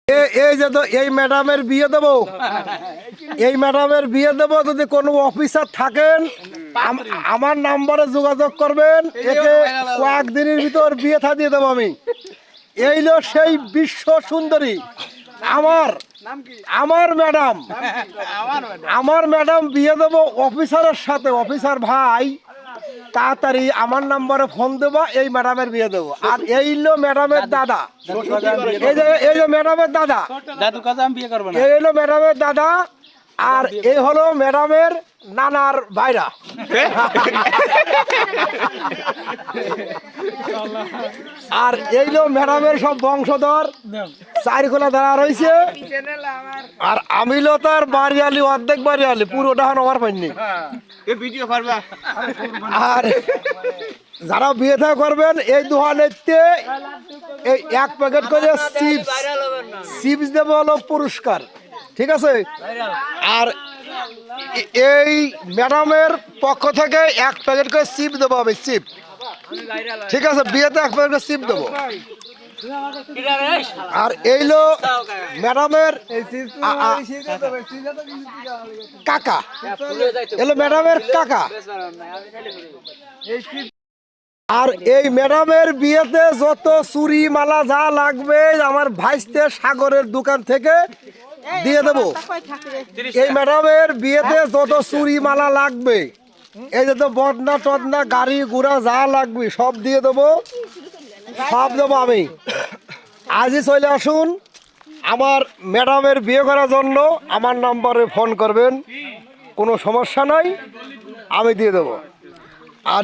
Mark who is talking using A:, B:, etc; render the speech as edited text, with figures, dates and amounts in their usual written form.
A: এই যে তো এই ম্যাডামের বিয়ে দেবো, এই ম্যাডামের বিয়ে দেবো। যদি কোনো অফিসার থাকেন আমার নাম্বারে যোগাযোগ করবেন, একে কয়েকদিনের ভিতর বিয়ে থা দিয়ে দেবো আমি। এইলো সেই বিশ্ব সুন্দরী আমার ম্যাডাম। আমার ম্যাডাম বিয়ে দেবো অফিসারের সাথে। অফিসার ভাই তাড়াতাড়ি আমার নাম্বারে ফোন দেবো, এই ম্যাডামের বিয়ে দেবো। আর এইলো ম্যাডামের দাদা, এই যে ম্যাডামের দাদা, এই হলো ম্যাডামের দাদা। আর এই হলো ম্যাডামের নানার ভাইরা। আর এইলো ম্যাডামের সব বংশধর চারিখোলা দাঁড়া রয়েছে। আর আমিলো তার বাড়িয়ালি, অর্ধেক বাড়িয়ালি, পুরোটা হন আমার পাইনি। আর যারা বিয়ে থা করবেন এই দোকানেতে এই 1 প্যাকেট করে চিপস দেবো হলো পুরস্কার, ঠিক আছে? আর এই ম্যাডামের পক্ষ থেকে 1 প্যাকেট করে চিপস দেবো আমি, চিপ, ঠিক আছে? বিয়েতে 1 প্যাকেট করে চিপ দেবো। আর এইলো ম্যাডামের কাকা, এলো ম্যাডামের কাকা। আর এই ম্যাডামের বিয়েতে যত চুরি মালা যা লাগবে আমার ভাইস্তে সাগরের দোকান থেকে দিয়ে দেবো। এই ম্যাডামের বিয়েতে যত চুরি মালা লাগবে, এই যে তো বদনা টদনা গাড়ি ঘোড়া যা লাগবে সব দিয়ে দেবো, সব দেবো আমি। আজই চলে আসুন আমার ম্যাডামের বিয়ে করার জন্য। আমার নাম্বারে ফোন করবেন, কোনো সমস্যা নাই, আমি দিয়ে দেবো। আর